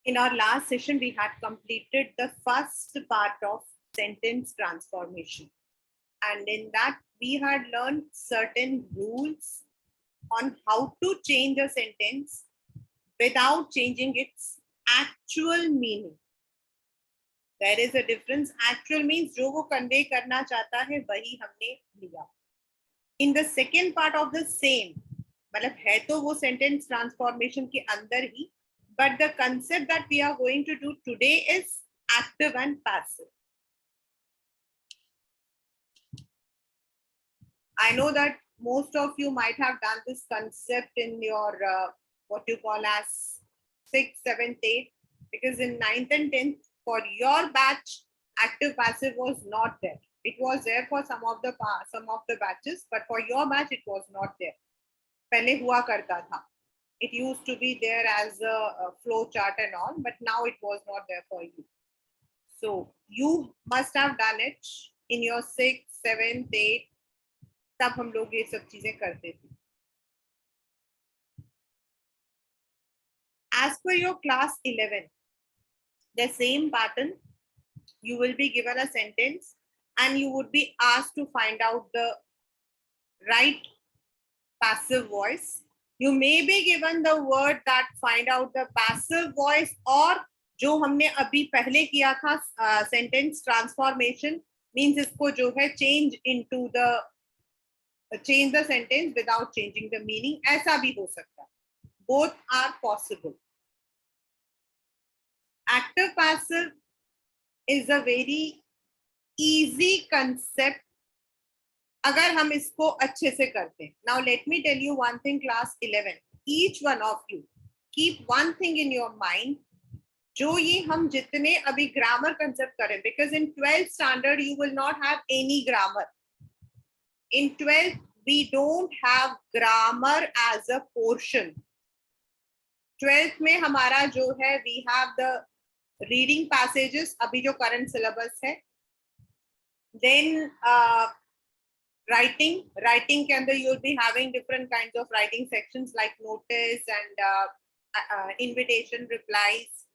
In our last session, we had completed the first part of sentence transformation. And in that, we had learned certain rules on how to change a sentence without changing its actual meaning. There is a difference. Actual means जो वो convey करना चाहता है वही हमने लिया. In the second part of the same, मतलब है तो वो sentence transformation के अंदर ही, but the concept that we are going to do today is active and passive. I know that most of you might have done this concept in your what you call as 6th, 7th, 8th, because in 9th and 10th for your batch, active passive was not there. It was there for some of the batches, but for your batch it was not there. पहले हुआ करता था. It used to be there as a flow chart and all, but now it was not there for you. So you must have done it in your 6th, 7th, 8th. तब हम लोग ये सब चीजें करते थे. As per your class 11, the same pattern, you will be given a sentence and you would be asked to find out the right passive voice. You may be given the word that find out the passive voice, or जो हमने अभी पहले किया था sentence transformation, means इसको जो है change the sentence without changing the meaning. ऐसा भी हो सकता है. Both are possible. Active passive is a very easy concept अगर हम इसको अच्छे से करते हैं. Now let me tell you one thing, class 11. Each one of you keep one thing in your mind. जो ये हम जितने अभी grammar concept करें, because in 12th standard you will not have any grammar. In 12th we don't have grammar as a portion. 12th में हमारा जो है we have the reading passages, अभी जो current syllabus है. Then writing के अंदर you will be having different kinds of writing sections like notice and invitation, replies.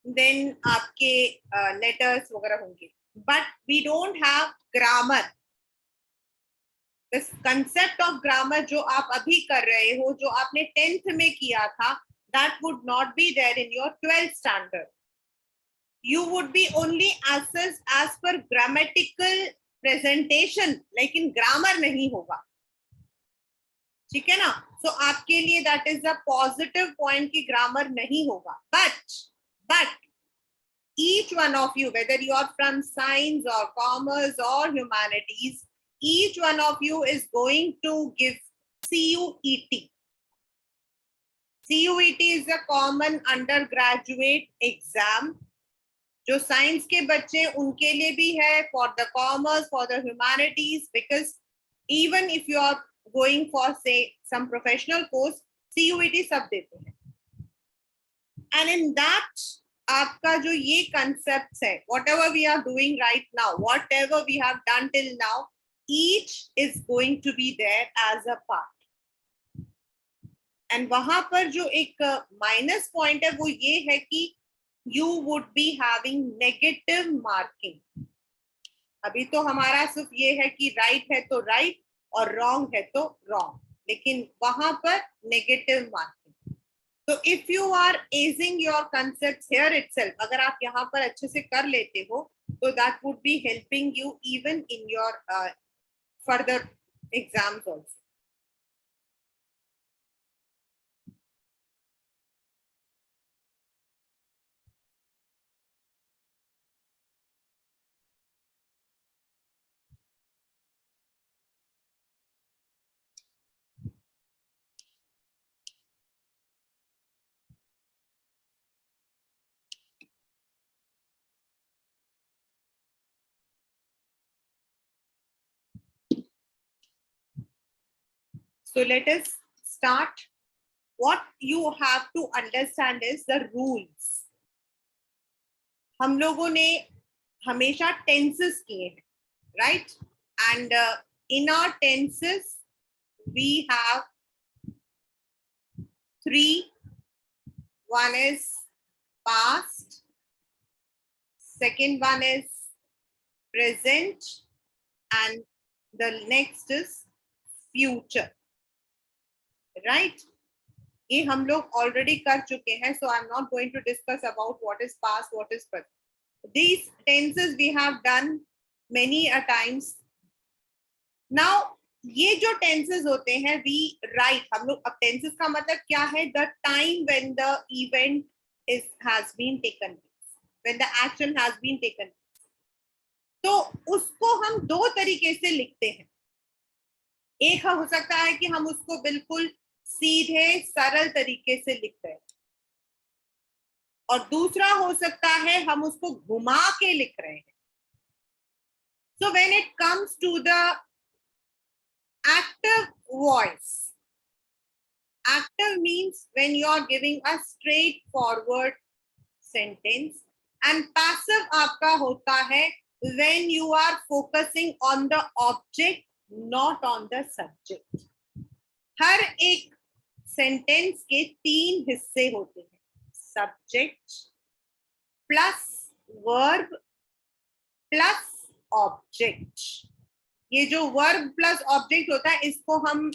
Then आपके letters वगैरह होंगे. But we don't have grammar. This concept of grammar जो आप अभी कर रहे हो, जो आपने 10th में किया था, that would not be there in your 12th standard. You would be only assessed as per grammatical presentation, लेकिन grammar नहीं होगा. ठीक है ना? So आपके लिए that is a positive point कि grammar नहीं होगा. But each one of you, whether you are from science or commerce or humanities, each one of you is going to give CUET. CUET is a common undergraduate exam. जो science के बच्चे उनके लिए भी है, for the commerce, for the humanities, because even if you are going for say some professional course, CUET सब देते हैं. And in that आपका जो ये concepts है, whatever we are doing right now, whatever we have done till now, each is going to be there as a part. And वहां पर जो एक minus point है वो ये है कि you would be having negative marking. अभी तो हमारा सिर्फ ये है कि right है तो right और wrong है तो wrong, लेकिन वहां पर negative marking. So if you are acing your concepts here itself, अगर आप यहाँ पर अच्छे से कर लेते हो, तो that would be helping you even in your further exams also. So let us start. What you have to understand is the rules. हम लोगों ने हमेशा tenses किए हैं, right? And in our tenses we have 3. One is past, second one is present, and the next is future. Right? ये हम लोग already कर चुके हैं, so I'm not going to discuss about what is past, what is present. These tenses we have done many a times. Now ये जो tenses होते हैं we write, हम लोग अब tenses का मतलब क्या है, the time when the event has been taken place, when the action has been taken place. तो उसको हम दो तरीके से लिखते हैं. एक हो सकता है कि हम उसको बिल्कुल सीधे सरल तरीके से लिख रहे हैं, और दूसरा हो सकता है हम उसको घुमा के लिख रहे हैं. So when it comes to the active voice, active means when you are giving a straightforward sentence, and passive आपका होता है when you are focusing on the object, not on the subject. हर एक सेंटेंस के तीन हिस्से होते हैं, subject plus verb plus object. ये जो वर्ब प्लस ऑब्जेक्ट होता है इसको हम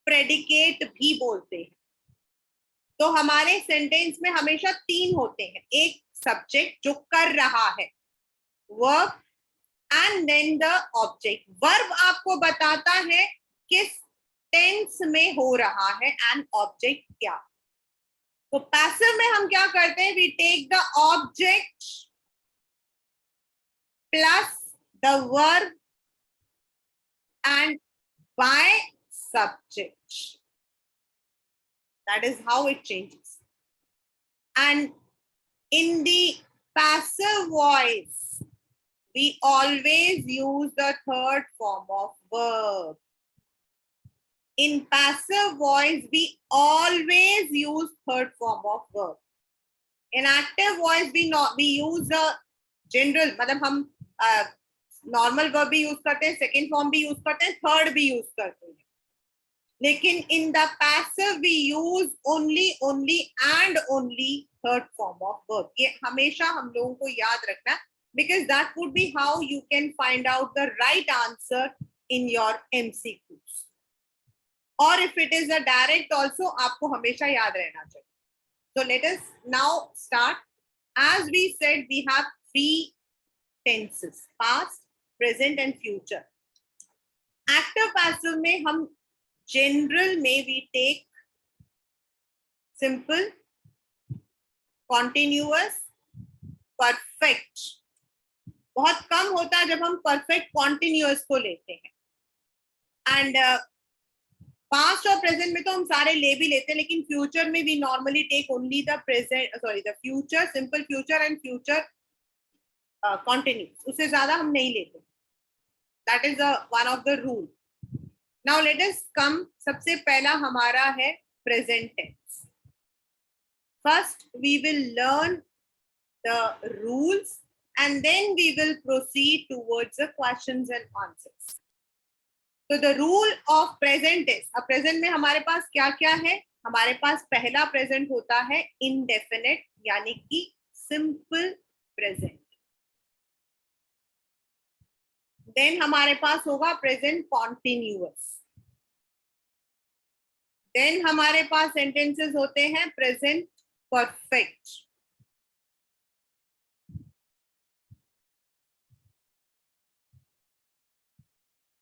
प्रेडिकेट भी बोलते हैं. तो हमारे सेंटेंस में हमेशा तीन होते हैं, एक सब्जेक्ट जो कर रहा है, verb, and then the object. Verb आपको बताता है किस टेंस में हो रहा है एंड ऑब्जेक्ट क्या. तो पैसिव में हम क्या करते हैं, we take the object plus the verb and by subject. That is how it changes. And in the passive voice, we always use the third form of verb. In passive voice, we always use third form of verb. In active voice, we use a general, मतलब हम normal verb भी use करते हैं, second form भी use करते हैं, third भी use करते हैं. लेकिन in the passive we use only and only third form of verb. ये हमेशा हम लोगों को याद रखना, because that would be how you can find out the right answer in your MCQs. और if it is a direct also आपको हमेशा याद रहना चाहिए. So let us now start. As we said, we have three tenses: past, present and future. Active passive में हम general में we take simple, continuous, perfect. बहुत कम होता है जब हम perfect continuous को लेते हैं. And past और present में तो हम सारे ले भी लेते हैं, लेकिन future में we normally take only the future, simple future and future continuous. उससे ज्यादा हम नहीं लेते. That is one of the rule. Now let us come. सबसे पहला हमारा है present tense. First we will learn the rules and then we will proceed towards the questions and answers. So the rule of present tense. अब present में हमारे पास क्या क्या है? हमारे पास पहला present होता है indefinite, यानी कि simple present. देन हमारे पास होगा प्रेजेंट कॉन्टिन्यूअस. देन हमारे पास सेंटेंसेस होते हैं प्रेजेंट परफेक्ट.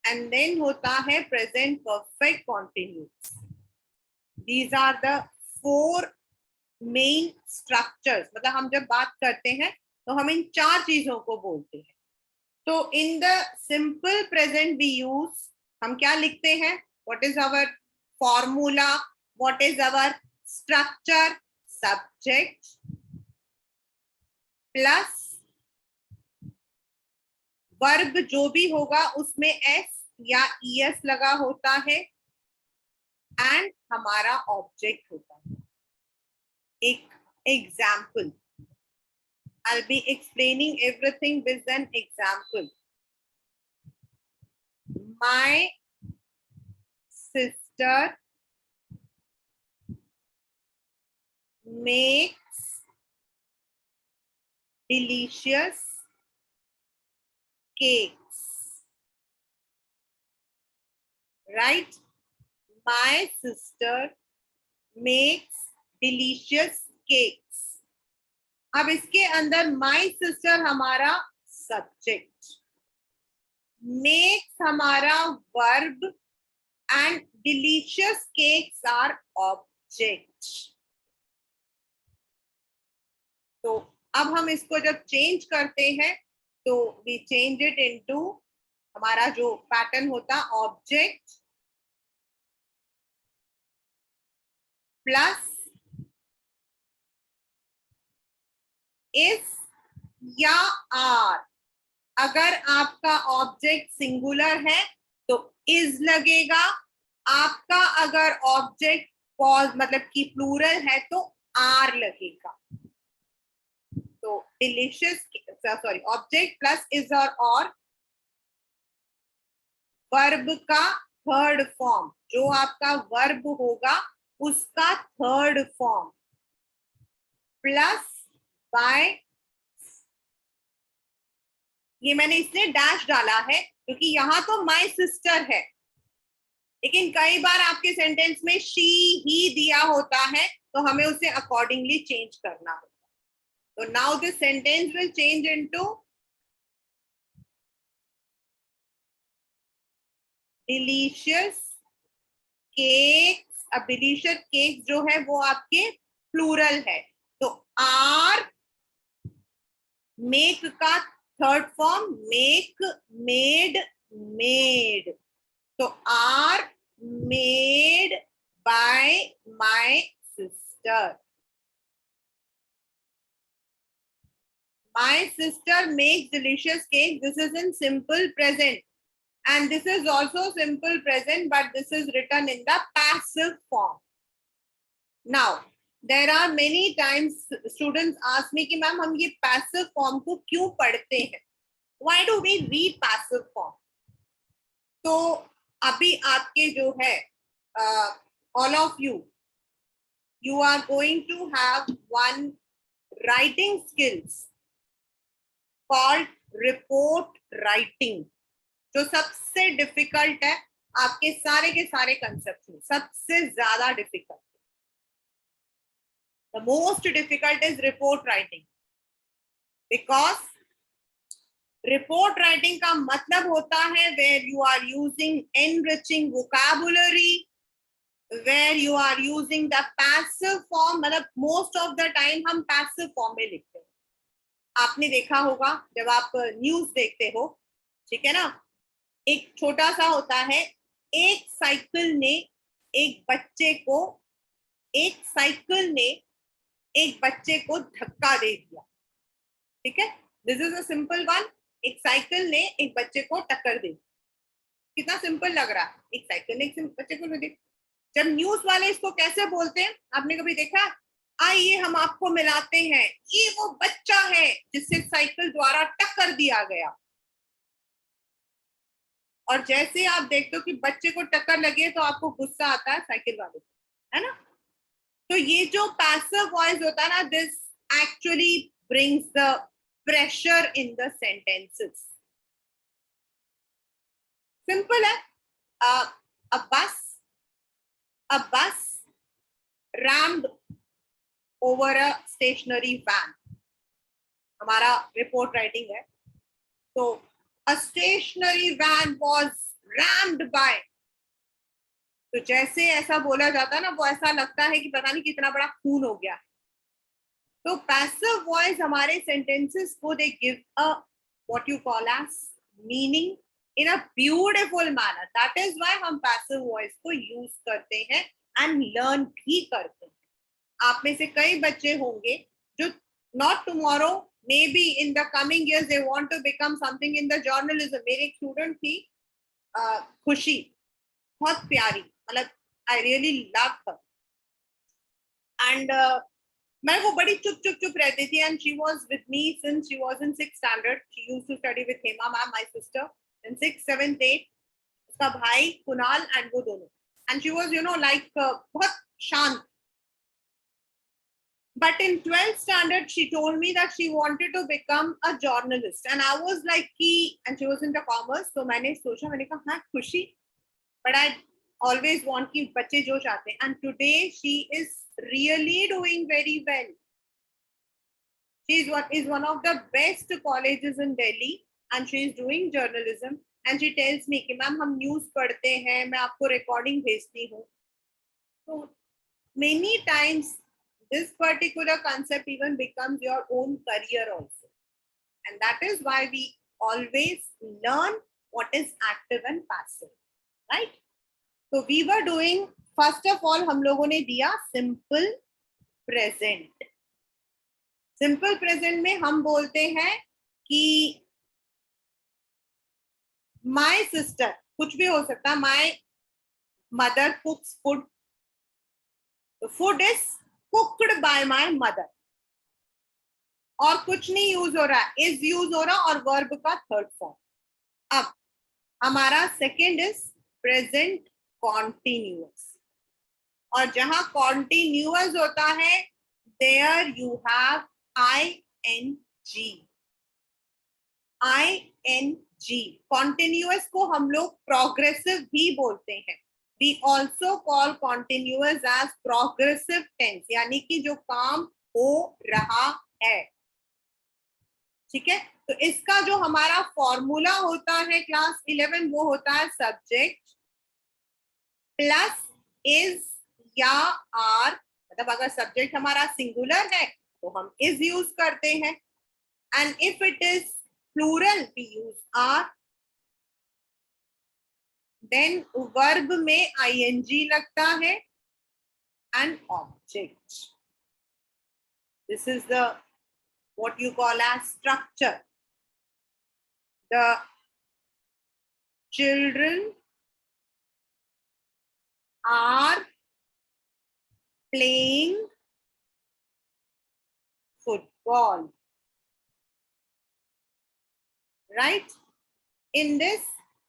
एंड देन होता है present perfect continuous. These are the 4 main structures. मतलब हम जब बात करते हैं तो हम इन 4 चीजों को बोलते हैं. तो in the simple present we use, हम क्या लिखते हैं, what is our formula, what is our structure, subject plus verb जो भी होगा उसमें एस या ईएस लगा होता है, एंड हमारा ऑब्जेक्ट होता है. एक example, I'll be explaining everything with an example. My sister makes delicious cakes. Right? My sister makes delicious cakes. अब इसके अंदर my sister हमारा subject, makes हमारा verb and delicious cakes are object. तो अब हम इसको जब चेंज करते हैं तो we change it into हमारा जो पैटर्न होता ऑब्जेक्ट प्लस इज या आर. अगर आपका ऑब्जेक्ट सिंगुलर है तो इज लगेगा, आपका अगर ऑब्जेक्ट मतलब कि प्लूरल है तो आर लगेगा. तो delicious sorry object plus is और वर्ब का थर्ड फॉर्म, जो आपका वर्ब होगा उसका थर्ड फॉर्म प्लस बाय, ये मैंने इसलिए डैश डाला है क्योंकि यहां तो माय सिस्टर है, लेकिन कई बार आपके सेंटेंस में शी ही दिया होता है तो हमें उसे अकॉर्डिंगली चेंज करना होगा. तो now this sentence will change into delicious cakes. अब डिलीशियस केक जो है वो आपके प्लूरल है तो आर मेक का third form make, made, made. तो are made by my sister. My sister makes delicious cake. This is in simple present. And this is also simple present, but this is written in the passive form. Now, there are many times students ask me कि ma'am हम ये passive form को क्यों पढ़ते हैं? Why do we read passive form? तो अभी आपके जो है all of you are going to have one writing skills called report writing, जो सबसे डिफिकल्ट है आपके सारे के सारे कंसेप्ट में, सबसे ज्यादा difficult. The most difficult is report writing, because report writing का मतलब होता है where you are using enriching vocabulary, where you are using the passive form. मतलब मोस्ट ऑफ द टाइम हम पैसिव फॉर्म में लिखते हैं. आपने देखा होगा जब आप न्यूज देखते हो, ठीक है ना, एक छोटा सा होता है, एक साइकिल ने एक बच्चे को धक्का दे दिया. ठीक है, this is a simple one. एक साइकिल ने एक बच्चे को टक्कर दे दी. कितना सिंपल लग रहा है, एक साइकिल ने एक बच्चे को दे. जब न्यूज वाले इसको कैसे बोलते हैं आपने कभी देखा? आइए हम आपको मिलाते हैं, ये वो बच्चा है जिसे साइकिल द्वारा टक्कर दिया गया. और जैसे आप देखते हो कि बच्चे को टक्कर लगी है तो आपको गुस्सा आता है साइकिल वाले को, है ना. तो ये जो पैसिव वॉइस होता है ना, this actually brings the pressure in the sentences. Simple है. a bus rammed over a stationary van. हमारा रिपोर्ट राइटिंग है. तो a stationary van was rammed by. तो जैसे ऐसा बोला जाता है ना, वो ऐसा लगता है कि पता नहीं कितना बड़ा खून हो गया. तो पैसिव वॉइस हमारे सेंटेंसेस को दे give a what you call as meaning in a beautiful manner. That is why हम पैसिव वॉइस को यूज करते हैं एंड लर्न भी करते हैं. आप में से कई बच्चे होंगे जो not tomorrow, maybe in the coming years they want to become something in the journalism. मेरी एक स्टूडेंट थी खुशी, बहुत प्यारी, मतलब I really love her. And मैं वो बड़ी चुप रहती थी. And she was with me since she was in 6th standard. She used to study with Hema ma'am, my sister, in 6th 7th 8th. उसका भाई कुणाल एंड वो दोनों. And she was you know like बहुत शांत. But in 12th standard, she told me that she wanted to become a journalist. And I was like, ki, and she was into commerce. So मैंने सोचा, मैंने कहा, हाँ, खुशी. But I always want कि बच्चे जो चाहते हैं. And today she is really doing very well. She is one of the best colleges in Delhi, and she is doing journalism. And she tells me कि मैम हम news पढ़ते हैं, मैं आपको रिकॉर्डिंग भेजती हूँ. So many times this particular concept even becomes your own career also. And that is why we always learn what is active and passive, right? So we were doing, first of all, हम लोगों ने दिया simple present. Simple present में हम बोलते हैं कि my sister, कुछ भी हो सकता है, my mother cooks food. The food is cooked by my mother. और कुछ नहीं यूज हो रहा, इज यूज हो रहा और वर्ब का थर्ड फॉर्म. अब हमारा सेकंड इज प्रेजेंट कॉन्टिन्यूअस. और जहां कॉन्टिन्यूअस होता है, there you have I continuous को हम लोग प्रोग्रेसिव भी बोलते हैं. We also call continuous as progressive tense, यानी कि जो काम हो रहा है. ठीक है, तो इसका जो हमारा फॉर्मूला होता है क्लास 11, वो होता है सब्जेक्ट प्लस इज या आर. मतलब अगर सब्जेक्ट हमारा सिंगुलर है तो हम इज यूज करते हैं, and if it is plural we use are. Then verb में आईएनजी लगता है and object. This is the what you call as structure. The children are playing football, right? In this,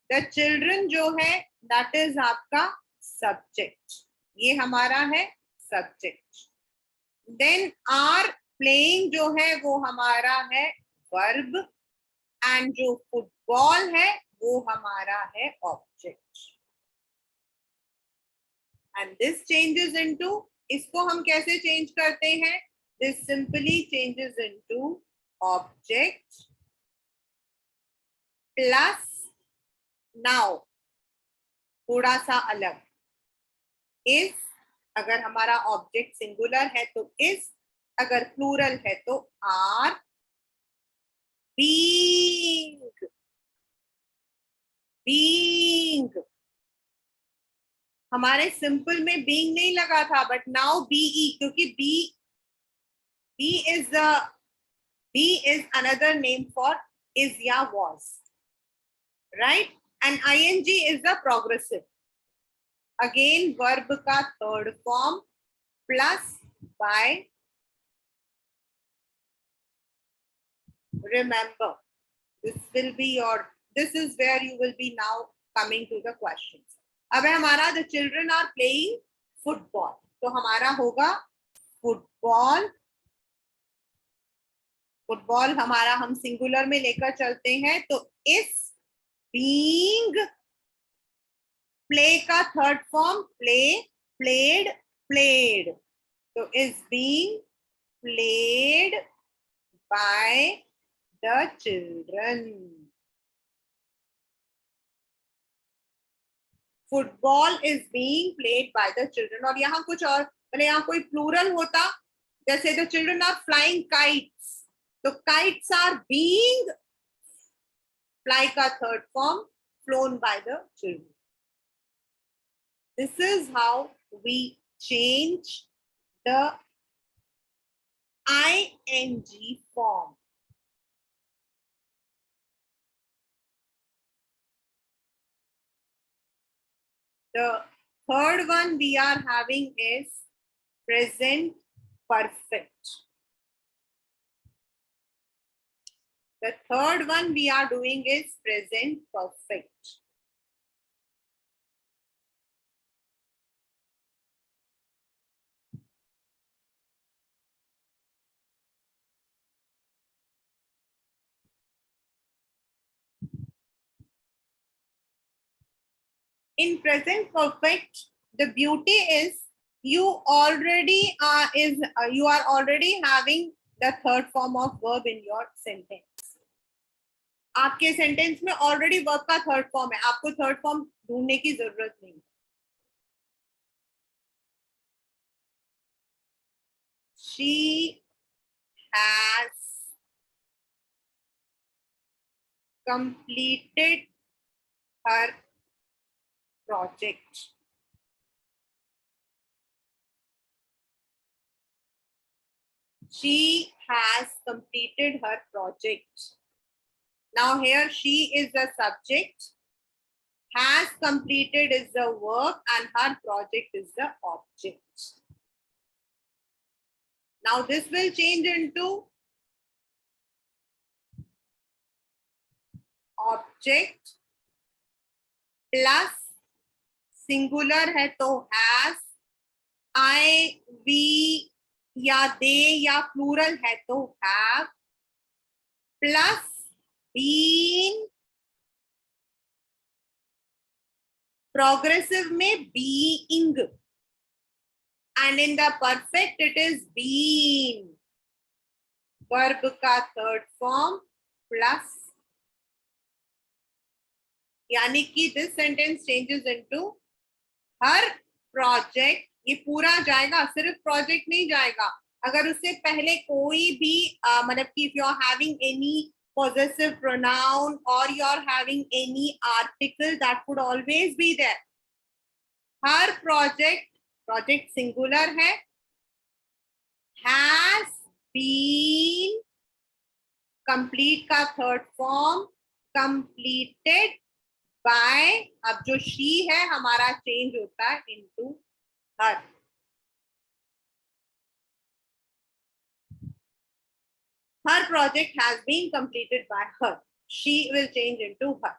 the children जो है, that is आपका subject. ये हमारा है subject. Then are playing जो है वो हमारा है verb, and जो football है वो हमारा है object. And this changes into, इसको हम कैसे चेंज करते हैं? This simply changes into object plus now. थोड़ा सा अलग, is अगर हमारा ऑब्जेक्ट सिंगुलर है तो is, अगर प्लूरल है तो are. being हमारे सिंपल में being नहीं लगा था, बट नाउ बीई, क्योंकि be is another name for is या was, right? And ing is the progressive. Again verb का third form plus by. Remember, this is where you will be now coming to the questions. अब है हमारा the children are playing football, तो हमारा होगा football. Football हमारा हम singular में लेकर चलते हैं, तो इस बीइंग, प्ले का third form play, played, played, तो is being played by the children. Football is being played by the children. और यहाँ कुछ और, मतलब यहाँ कोई प्लूरल होता, जैसे the children are flying kites, तो काइट्स आर बीइंग, फ्लाई का third form flown by the children. This is how we change the ing form. The third one we are having is present perfect. The third one we are doing is present perfect. In present perfect, the beauty is you already you are already having the third form of verb in your sentence. आपके sentence में already verb का third form है, आपको third form ढूंढने की जरूरत नहीं. She has completed her project. She has completed her project. Now here she is the subject, has completed is the verb, and her project is the object. Now this will change into object plus singular है तो has, I, we या they या plural है तो have, plus been, progressive में being, and in the perfect it is been, verb का third form plus, यानी कि this sentence changes into her project. ये पूरा जाएगा, सिर्फ प्रोजेक्ट नहीं जाएगा. अगर उससे पहले कोई भी मतलब कि if you are having any possessive pronoun or you are having any article, that could always be there. Her project, project singular है, has been, complete का third form, completed by, अब जो she है हमारा change होता है into her. Her project has been completed by her. She will change into her.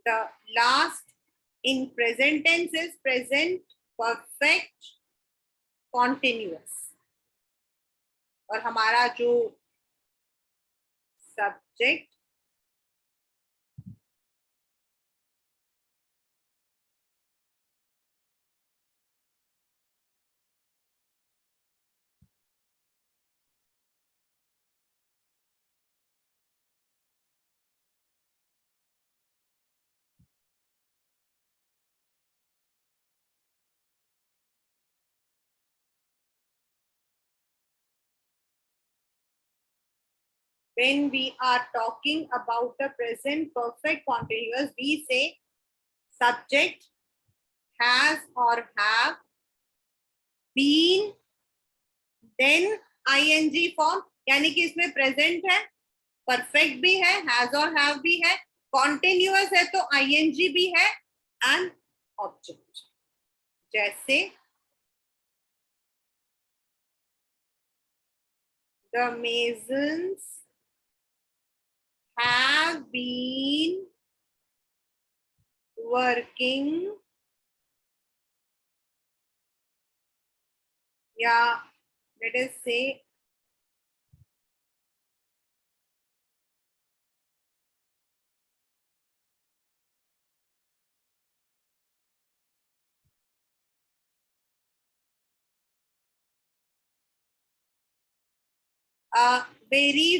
The last in present tense is present perfect continuous. और हमारा जो subject when we are talking about the present perfect continuous, we say subject has or have been, then ing form, यानी कि इसमें present है, perfect भी है, has और have भी है, continuous है तो ing भी है, and object. जैसे the masons have been working, या let us say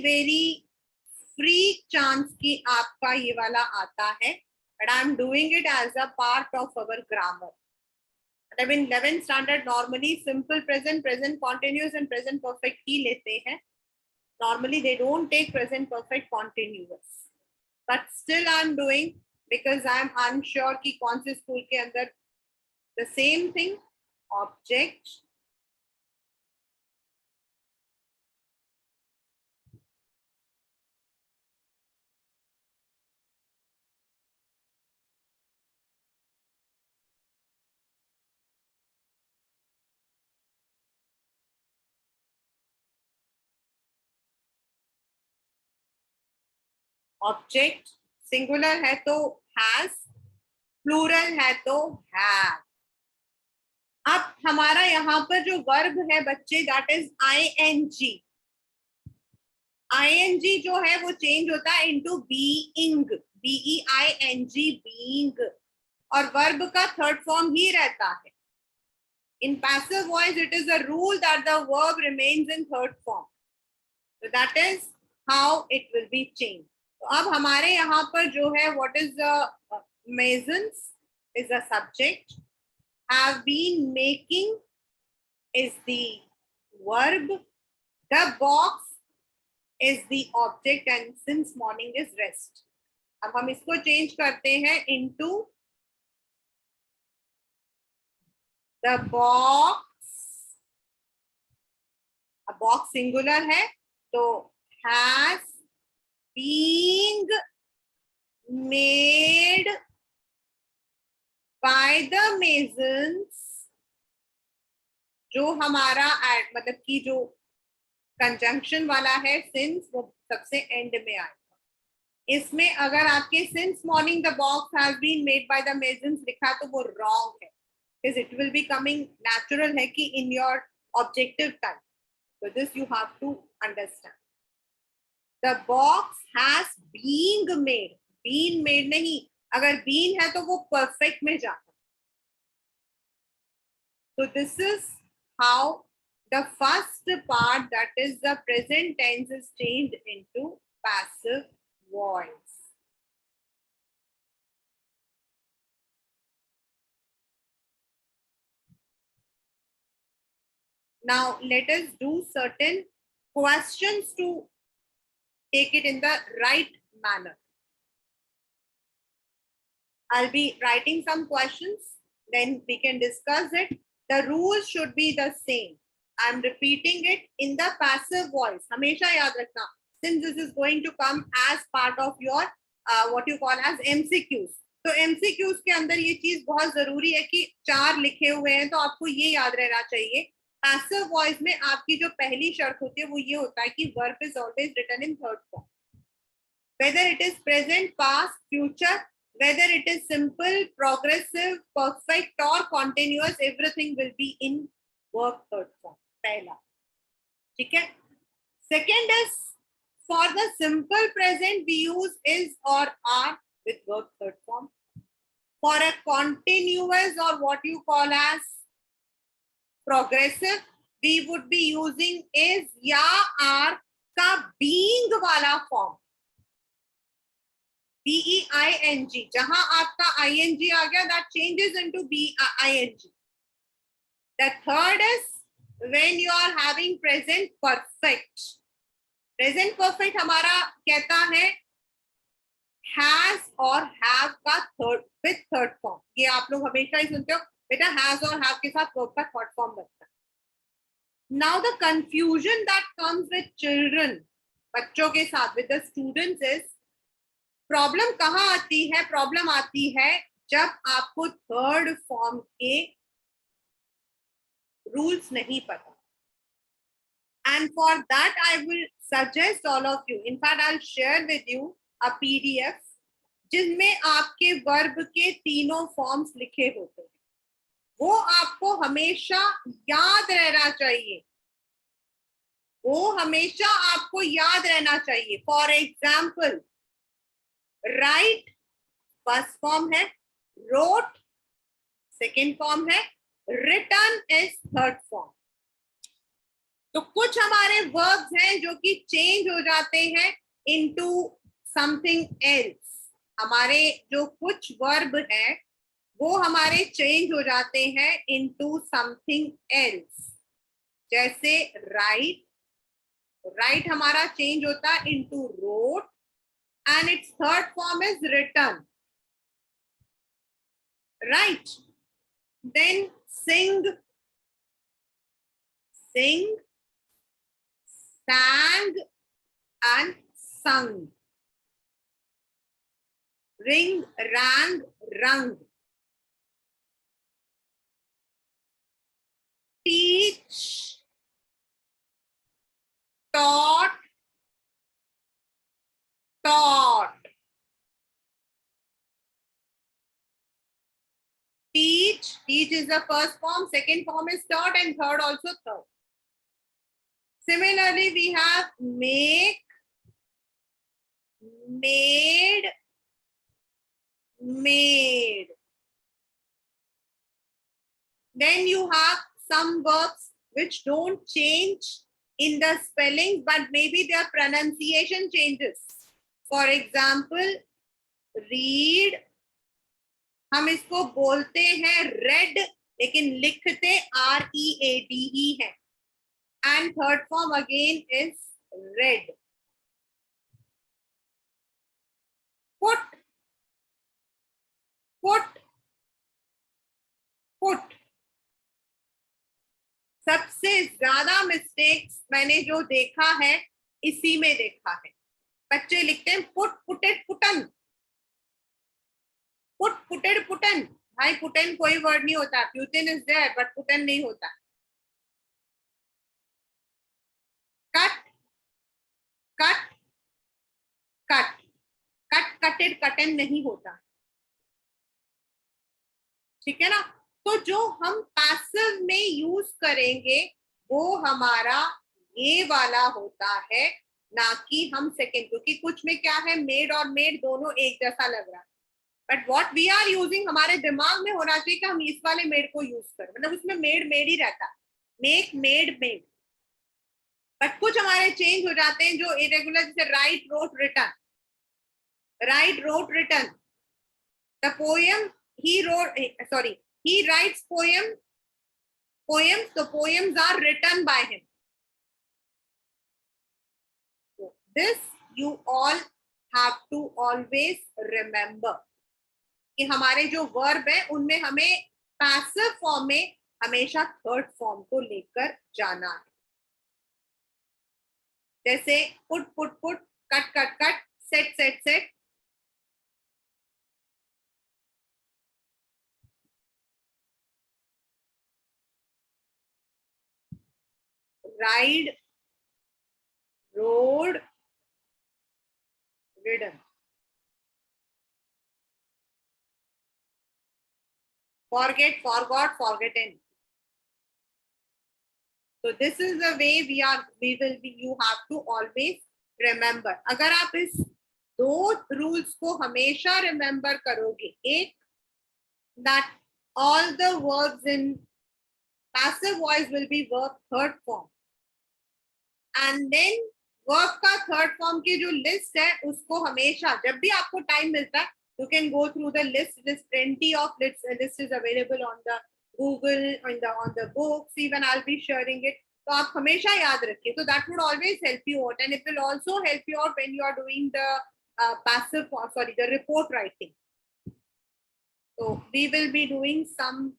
very free chance कि आपका ये वाला आता है, but I am doing it as a part of our grammar. मतलब in 11th standard normally simple present, present continuous and present perfect ही लेते हैं. Normally they don't take present perfect continuous, but still I am doing because I am unsure कि कौन से school के अंदर the same thing, object object singular है तो has, plural है तो हैव. अब हमारा यहाँ पर जो वर्ब है बच्चे, दैट इज ing. ing जो है वो चेंज होता है इनटू बीइंग. BEING, being, और वर्ब का थर्ड फॉर्म ही रहता है. In passive voice, it is a rule that the verb remains in third form. So that is how it will be changed. तो अब हमारे यहाँ पर जो है, what is the masons is a subject, have been making is the verb, the box is the object, and since morning is rest. अब हम इसको चेंज करते हैं into the box. A box singular है तो has being made by the masons, जो हमारा मतलब कि जो कंजंक्शन वाला है सिंस, वो सबसे एंड में आएगा. इसमें अगर आपके since morning the box has been made by the masons लिखा तो वो रॉन्ग है, because it will be coming natural है कि in your objective time. So this you have to understand. The box has being made. Been made नहीं, अगर been है तो वो perfect में जाता. So this is how the first part, that is the present tense, is changed into passive voice. Now let us do certain questions to take it in the right manner. I'll be writing some questions, then we can discuss it. The rules should be the same. I'm repeating it in the passive voice. हमेशा याद रखना, since this is going to come as part of your what you call as MCQs. तो MCQs के अंदर ये चीज बहुत जरूरी है कि 4 लिखे हुए हैं, तो आपको ये याद रहना चाहिए. पैसिव वॉइस में आपकी जो पहली शर्त होती है वो ये होता है कि verb is always written in third form, whether it is present, past, future, whether it is simple, progressive, perfect or continuous, everything will be in verb third form. पहला, ठीक है. Second is, for the simple present we use is or are with verb third form. For a continuous or what you call as progressive, we would be using is या are का being वाला form. BEING, जहां आपका ING आ गया, that changes into BING. The third is when you are having present perfect. Present perfect हमारा कहता है has और have का third with third form. ये आप लोग हमेशा ही सुनते हो बेटा, has और have के साथ verb का third form लगता है. Now the confusion that comes with children, बच्चों के साथ, with the students is, problem कहाँ आती है? प्रॉब्लम आती है जब आपको थर्ड फॉर्म के रूल्स नहीं पता. And for that I will suggest all of you, in fact I will share with you a PDF जिसमें आपके वर्ब के तीनों फॉर्म्स लिखे होते हैं. वो आपको हमेशा याद रहना चाहिए, वो हमेशा आपको याद रहना चाहिए. For example, right first form है, रोट सेकेंड फॉर्म है, रिटर्न इज थर्ड फॉर्म. तो कुछ हमारे वर्ब्स हैं जो कि चेंज हो जाते हैं इनटू समथिंग एल्स. हमारे जो कुछ वर्ब है वो हमारे चेंज हो जाते हैं इनटू समथिंग एल्स. जैसे राइट, राइट हमारा चेंज होता है into wrote, and its third form is written. Right? Then sing, sing, sang and sung. Ring, rang, rung. Teach, taught, taught. Teach, teach is the first form, second form is taught, and third also third. Similarly, we have make, made, made. Then you have some verbs which don't change in the spelling, but maybe their pronunciation changes. For example, read, हम इसको बोलते हैं red, लेकिन लिखते READ ही है. And third form again is read. Put, put, put. सबसे ज्यादा mistakes मैंने जो देखा है इसी में देखा है. बच्चे लिखते हैं put puted putten, put puted putten. भाई पुटन कोई वर्ड नहीं होता. Putin is there but putten नहीं होता. Cut, cut, cut, cut cutted cutten नहीं होता. ठीक है ना. तो जो हम पैसिव में यूज करेंगे वो हमारा ये वाला होता है, ना कि हम सेकेंड. क्योंकि कुछ में क्या है, मेड और मेड दोनों एक जैसा लग रहा है. But what we are using, हमारे दिमाग में होना चाहिए कि हम इस वाले मेड को यूज करें. मतलब उसमें मेड मेड ही रहता. Make made made. बट कुछ हमारे चेंज हो जाते हैं जो इरेगुलर, जैसे right road return. Right road return. The poem he wrote, sorry, he writes poems, so poems are written by him. So this you all have to always remember कि हमारे जो वर्ब है उनमें हमें पैसिव फॉर्म में हमेशा third form को लेकर जाना है. जैसे put put put, cut cut cut, set set set. Ride, road, ridden. Forget, forgot, forgotten. So this is the way we will be, you have to always remember. अगर आप इस दो रूल्स को हमेशा रिमेंबर करोगे, एक, that all the verbs in passive voice will be verb third form, and then verb का third form की जो list है उसको हमेशा जब भी आपको टाइम मिलता है, you can go through the list. There's plenty of list is available on the Google, on the books. Even I'll be sharing it. तो आप हमेशा याद रखिए. So that would always help you out, and it will also help you out when you are doing the the report writing. So we will be doing some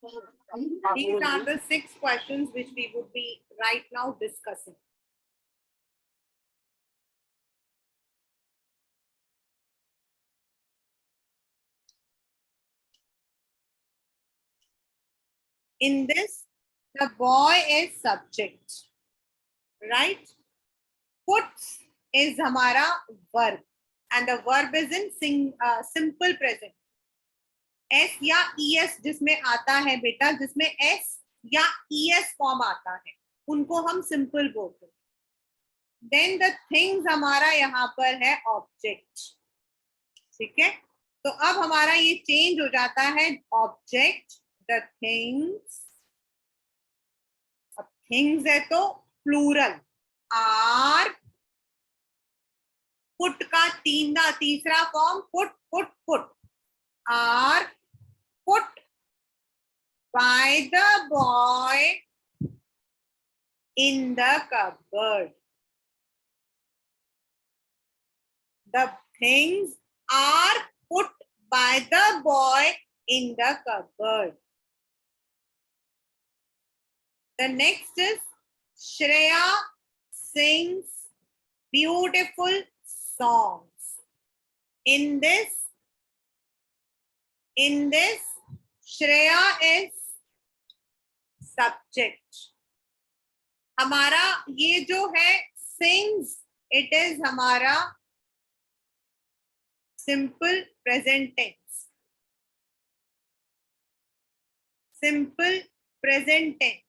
These are the 6 questions which we would be right now discussing. In this, the boy is subject, right? Puts is हमारा verb, and the verb is in simple present. S या ES जिसमें आता है बेटा, जिसमें S या ES form आता है, उनको हम सिंपल बोलते हैं. देन द थिंग्स हमारा यहाँ पर है ऑब्जेक्ट. ठीक है, तो अब हमारा ये चेंज हो जाता है ऑब्जेक्ट द थिंग्स. अब थिंग्स है तो प्लूरल आर. पुट का तीसरा form put put put are put by the boy in the cupboard. The things are put by the boy in the cupboard. The next is Shreya sings beautiful songs. In this Shreya is subject. हमारा ये जो है sings, it is हमारा simple present tense. Simple present tense,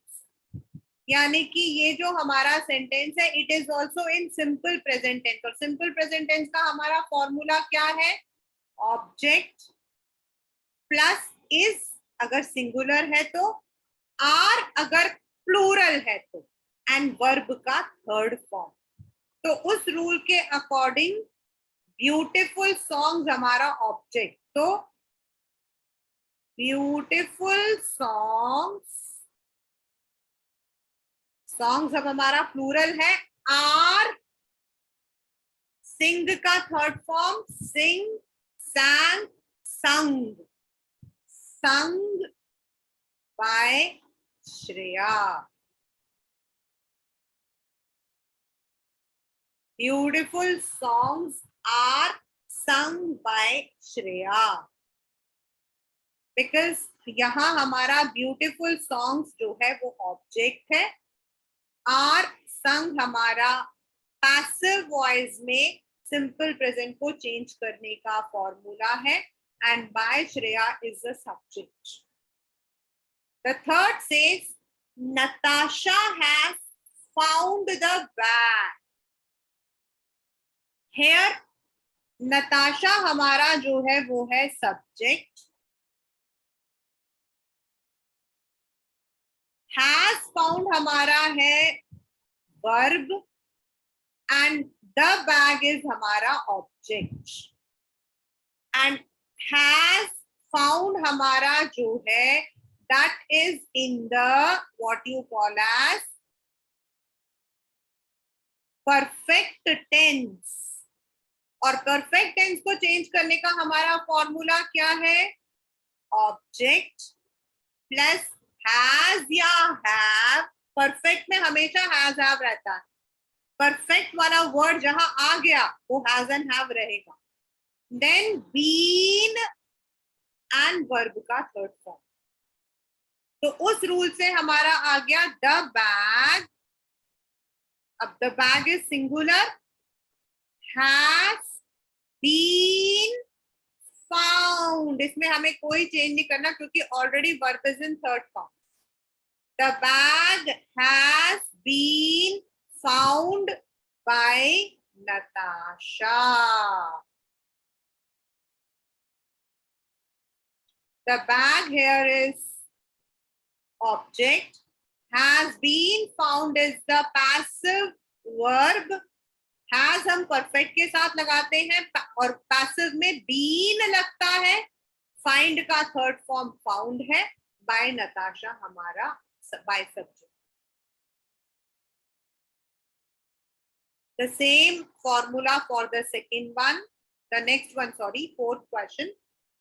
यानी कि ये जो हमारा सेंटेंस है it is also in simple present tense. और सिंपल प्रेजेंट टेंस का हमारा फॉर्मूला क्या है? ऑब्जेक्ट प्लस इज अगर सिंगुलर है तो, आर अगर प्लूरल है तो, एंड वर्ब का थर्ड फॉर्म. तो उस रूल के अकॉर्डिंग ब्यूटीफुल सॉन्ग्स हमारा ऑब्जेक्ट. तो ब्यूटीफुल सॉन्ग्स अब हमारा प्लूरल है. आर सिंग का third form sing, sang, sung. Sung by Shreya. Beautiful songs are sung by Shreya. Because यहाँ हमारा ब्यूटीफुल सॉन्ग्स जो है वो ऑब्जेक्ट है. आर संग हमारा पैसिव वॉइस में सिंपल प्रेजेंट को चेंज करने का फॉर्मूला है, and by Shreya is the subject. The third says Natasha has found the bag. Here Natasha हमारा जो है वो है subject. Has found हमारा है verb and the bag is हमारा object. And has found हमारा जो है that is in the what you call as perfect tense. और perfect tense को चेंज करने का हमारा फॉर्मूला क्या है? ऑब्जेक्ट प्लस has या have. परफेक्ट में हमेशा has have रहता है. परफेक्ट वाला वर्ड जहां आ गया वो has and have रहेगा. देन been एंड वर्ब का थर्ड फॉर्म. तो उस रूल से हमारा आ गया द बैग. अब the bag is singular. Has been found, इसमें हमें कोई चेंज नहीं करना क्योंकि already verb is in third form. The bag has been found by Natasha. The bag here is object. Has been found is the passive verb. Has हम perfect के साथ लगाते हैं और passive में been लगता है. Find का third form found है. By Natasha हमारा by subject. The same formula for the second one. The next one, sorry, fourth question.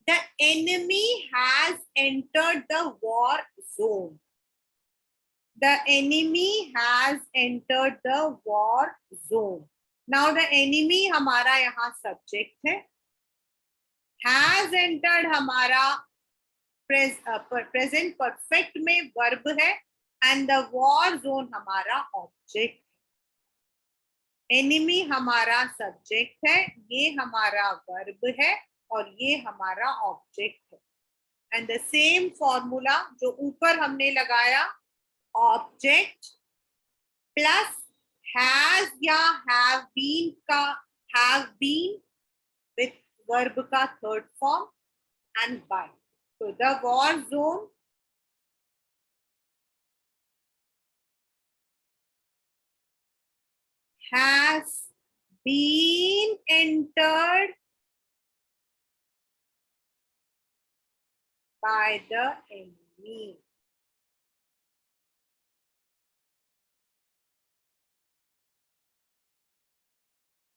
The enemy has entered the war zone. The enemy has entered the war zone. Now the enemy हमारा यहाँ subject है. Has entered हमारा present perfect में verb है, and the war zone हमारा object. Enemy हमारा subject है, ये हमारा verb है और ये हमारा object है. And the same formula जो ऊपर हमने लगाया, object plus has या have been का have been with verb का third form and by. So the war zone has been entered by the enemy.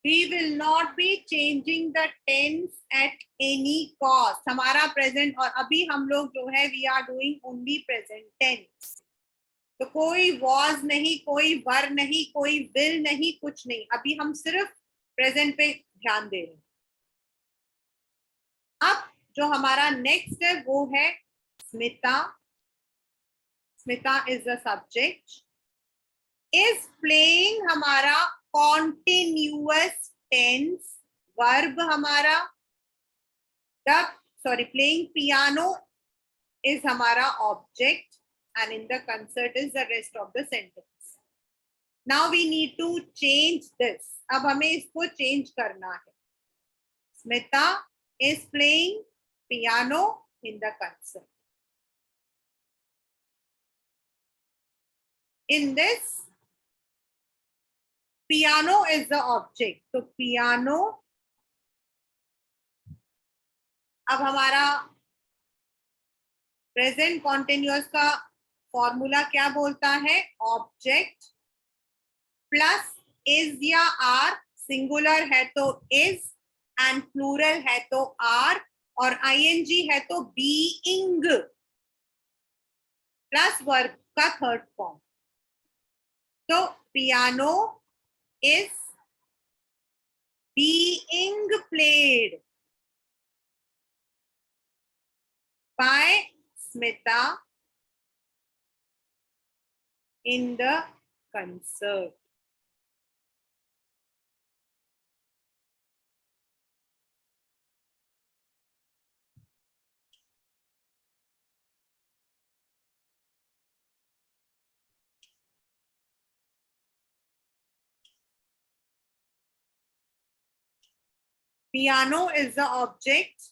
We will not be changing the tense at any cost. हमारा present और अभी हम लोग जो है we are doing only present tense. तो कोई was नहीं, कोई were नहीं, कोई will नहीं, कुछ नहीं. अभी हम सिर्फ present पे ध्यान दे रहे हैं. अब जो हमारा next है वो है Smita. Smita is the subject. Is playing हमारा continuous tense. Verb हमारा playing piano is हमारा object, and in the concert is the rest of the sentence. Now we need to change this. अब हमें इसको change करना है. Smita is playing piano in the concert. In this, piano is the object. So piano. अब हमारा present continuous का formula क्या बोलता है? ऑब्जेक्ट प्लस इज या आर. सिंगुलर है तो इज एंड प्लूरल है तो आर, और आईएनजी है तो बीइंग प्लस वर्ब का थर्ड फॉर्म. तो piano is being played by Smita in the concert. Piano is the object.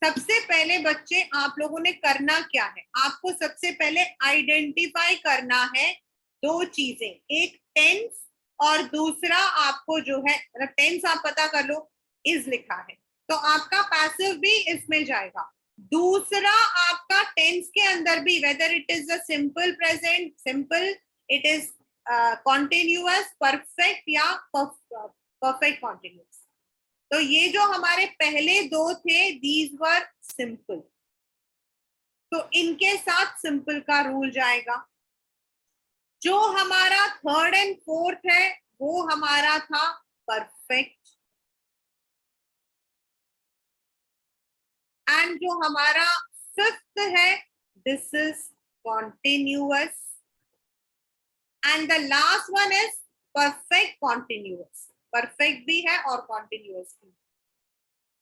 सबसे पहले बच्चे आप लोगों ने करना क्या है? आपको सबसे पहले आइडेंटिफाई करना है दो चीजें, एक टेंस और दूसरा आपको जो है टेंस आप पता कर लो, इज लिखा है तो आपका पैसिव भी इसमें जाएगा. दूसरा आपका टेंस के अंदर भी, whether it is a simple present, simple, it is continuous, perfect या परफेक्ट कॉन्टिन्यूअस. तो ये जो हमारे पहले दो थे, दीज वर सिंपल, तो इनके साथ सिंपल का रूल जाएगा. जो हमारा थर्ड एंड फोर्थ है वो हमारा था परफेक्ट, एंड जो हमारा फिफ्थ है this is continuous, and the last one is perfect continuous. Perfect भी है और कॉन्टिन्यूअस भी.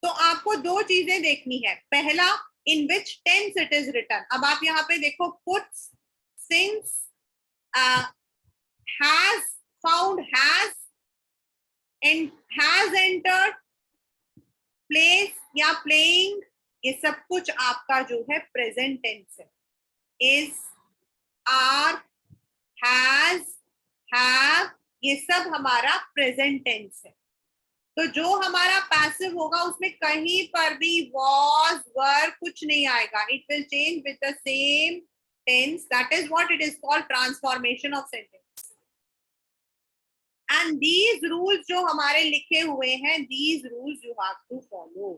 तो आपको दो चीजें देखनी है. पहला, इन विच टेंस इट इज रिटन. अब आप यहाँ पे देखो, puts, since, has, found, has entered, place या प्लेइंग, ये सब कुछ आपका जो है प्रेजेंट टेंस है. इज, आर, हैज, हैव, ये सब हमारा प्रेजेंट टेंस है. तो जो हमारा पैसिव होगा उसमें कहीं पर भी was, were कुछ नहीं आएगा. It will change with the same tense. That is what it is called transformation of sentence. And these rules जो हमारे लिखे हुए हैं, these rules you have to follow.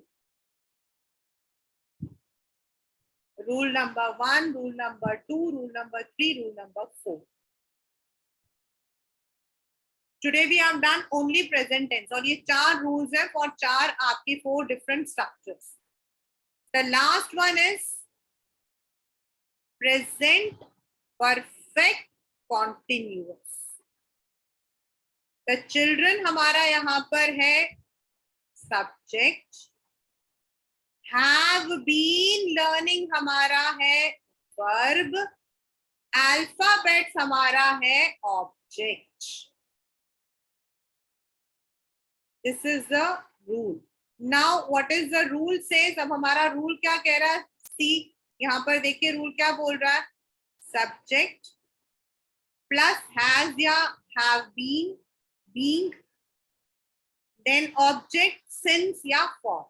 Rule number 1, rule number 2, rule number 3, rule number 4. Today we have done only present tense और ये 4 rules है for 4 आपके 4 different structures. The last one is present perfect continuous. The children हमारा यहाँ पर है subject. Have been learning हमारा है verb. Alphabets हमारा है object. This is the rule. Now what is the rule says? अब हमारा rule क्या कह रहा है? See, यहाँ पर देखिए rule क्या बोल रहा है? Subject plus has या have been, being, then object since या for.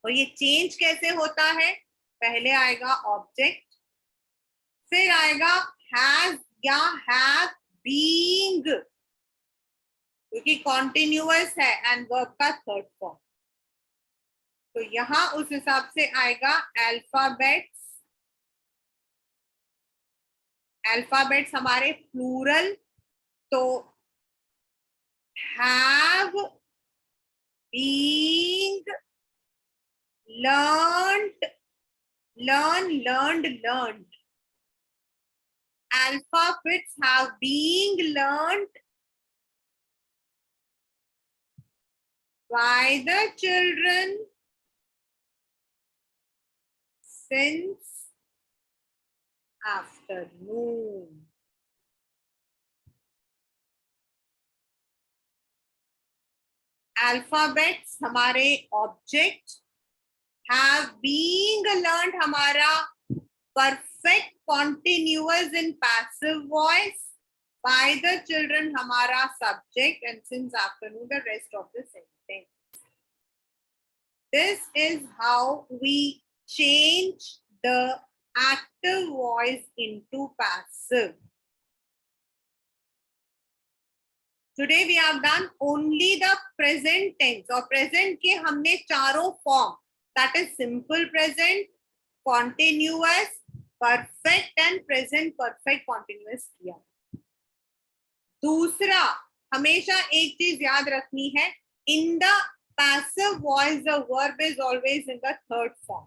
और ये change कैसे होता है? पहले आएगा object, फिर आएगा has या have being, क्योंकि कॉन्टिन्यूअस है एंड वर्ब का थर्ड फॉर्म. तो यहां उस हिसाब से आएगा अल्फाबेट्स. अल्फाबेट्स हमारे प्लूरल, तो have being, learned, learn, learned, learned. Alphabets have being learned by the children since afternoon. Alphabets हमारे object, have being learned हमारा perfect continuous in passive voice, by the children हमारा subject, and since afternoon the rest of the sentence. This is how we change the active voice into passive. Today we have done only the present tense. और present के हमने चारों form, that is simple present, continuous, perfect and present perfect continuous किया. दूसरा, हमेशा एक चीज याद रखनी है, in the passive voice the verb is always in the third form.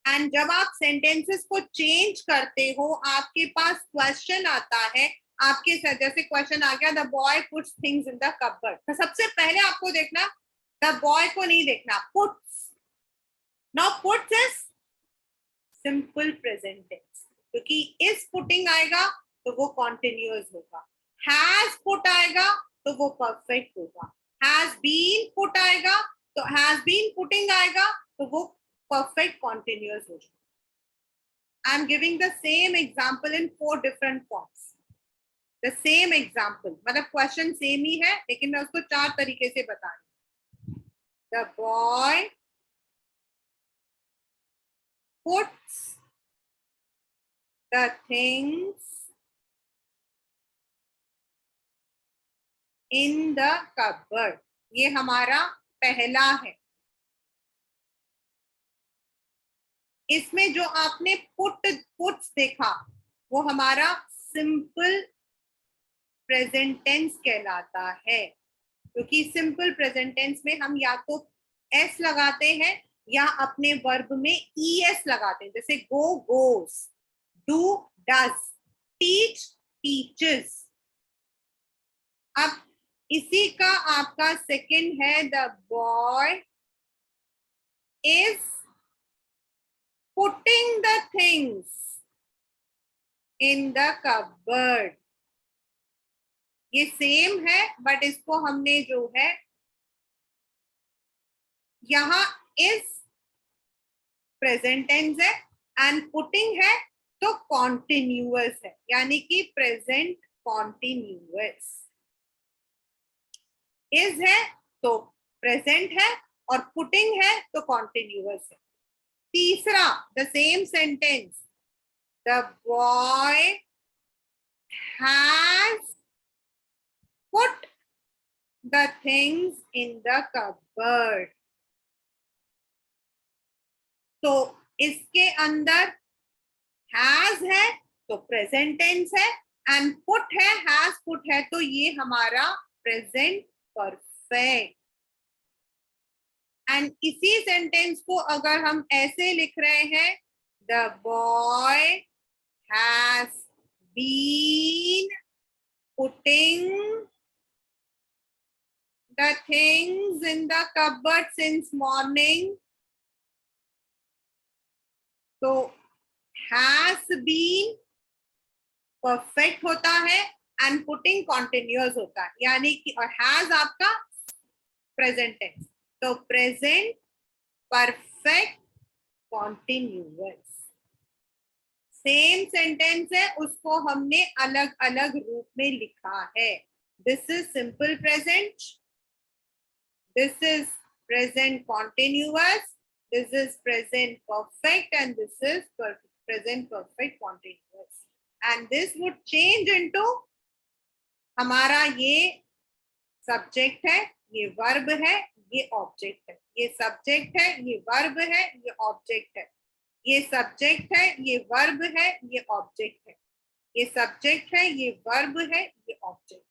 And जब आप sentences को change करते हो, आपके पास question आता है, आपके साथ जैसे question आ गया, the boy puts things in the cupboard. तो सबसे पहले आपको देखना, the boy को नहीं देखना, puts. Now puts is simple present tense, क्योंकि is putting आएगा तो वो continuous होगा. Has put आएगा तो वो perfect होगा. Has been put आएगा तो has been putting आएगा तो वो perfect continuous हो जाएगा. I am giving the same example in 4 different forms. The same example, मतलब question same ही है, लेकिन मैं उसको 4 तरीके से बता रही हूँ. The boy puts the things in the cupboard. ये हमारा पहला है. इसमें जो आपने puts देखा वो हमारा simple present tense कहलाता है, क्योंकि simple present tense में हम या तो s लगाते हैं या अपने वर्ब में es लगाते हैं. जैसे go goes, do does, teach teaches. अब इसी का आपका सेकंड है, the boy is putting the things in the cupboard. ये सेम है, बट इसको हमने जो है यहाँ is प्रेजेंट टेंस है एंड पुटिंग है तो कॉन्टिन्यूअस है, यानी कि प्रेजेंट कॉन्टिन्यूअस. इज है तो प्रेजेंट है और पुटिंग है तो कॉन्टिन्यूअस है. तीसरा, the same sentence, the boy has put the things in the cupboard. तो इसके अंदर हैज है तो प्रेजेंट टेंस है, एंड पुट है, हैज पुट है, तो ये हमारा प्रेजेंट परफेक्ट। एंड इसी सेंटेंस को अगर हम ऐसे लिख रहे हैं, the boy has been putting the things in the cupboard since morning, तो has been परफेक्ट होता है एंड पुटिंग कॉन्टिन्यूअस होता है, यानी कि और हैज आपका प्रेजेंट टेंस, तो present perfect continuous. Same sentence है, उसको हमने अलग अलग रूप में लिखा है। This is simple present, this is present continuous, this is present perfect, and this is present perfect continuous, and this would change into हमारा ये सब्जेक्ट है, ये वर्ब है, ये ऑब्जेक्ट है, ये सब्जेक्ट है, ये वर्ब है, ये ऑब्जेक्ट है, ये सब्जेक्ट है, ये वर्ब है, ये ऑब्जेक्ट है, ये सब्जेक्ट है, ये वर्ब है, ये object.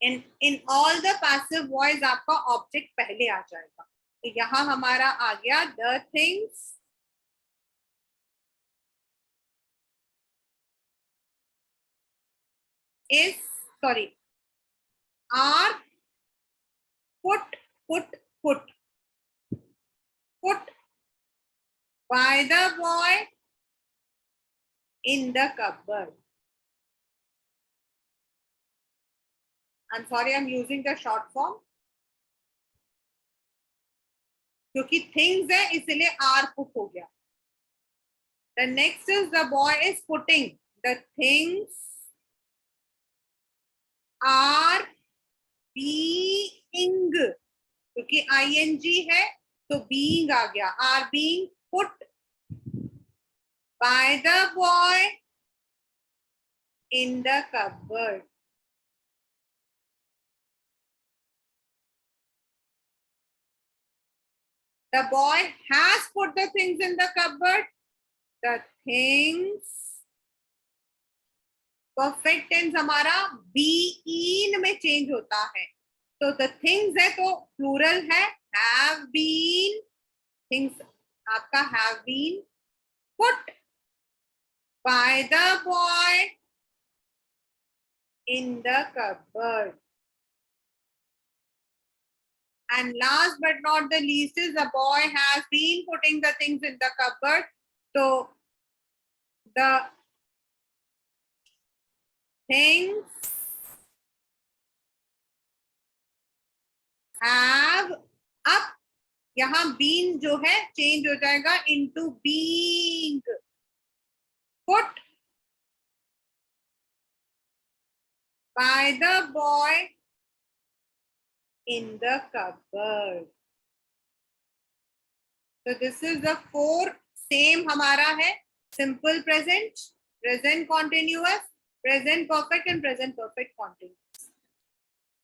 in all the passive voice आपका ऑब्जेक्ट पहले आ जाएगा, तो यहां हमारा आ गया the things is sorry are put by the boy in the cupboard. I'm sorry, I'm using the short form क्योंकि things है इसलिए are put हो गया। The next is the boy is putting the things are being, क्योंकि ing है तो being आ गया, are being put by the boy in the cupboard. The boy has put the things in the cupboard. The things, perfect tense हमारा been में change होता है, तो the things है तो प्लूरल है, have been, things आपका have been put by the boy in the cupboard. And last but not the least is the boy has been putting the things in the cupboard. So the things have up, यहाँ been जो है change हो जाएगा into being put by the boy in the cupboard. So this is the four same हमारा है, simple present, present continuous, present perfect, and present perfect continuous.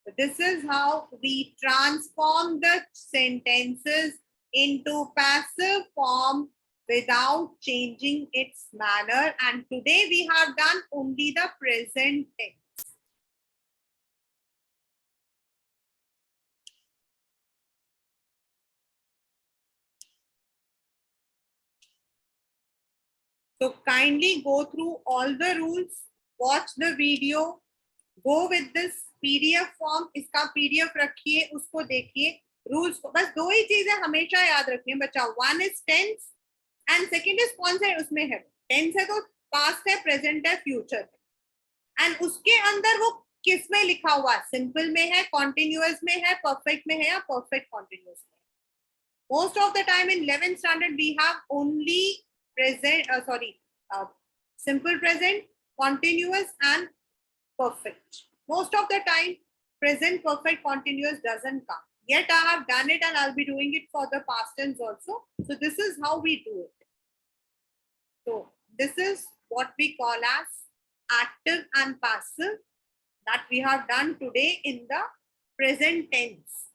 So this is how we transform the sentences into passive form without changing its manner. And today we have done only the present tense. So kindly go through all the rules, watch the video, go with this PDF form, इसका PDF रखिए, उसको देखिए, rules को, बस दो ही चीजें हमेशा याद रखनी है बच्चा, one is tense and second is कौन सा है उसमें है, टेंस है तो पास्ट है, प्रेजेंट है, फ्यूचर है, एंड उसके अंदर वो किस में लिखा हुआ है, सिंपल में है, कॉन्टिन्यूअस में है, परफेक्ट में है या परफेक्ट कॉन्टिन्यूअस में। Most of the time in 11th standard we have only present simple present, continuous and perfect. Most of the time present perfect continuous doesn't come, yet I have done it and I'll be doing it for the past tense also. So this is how we do it. So this is what we call as active and passive that we have done today in the present tense.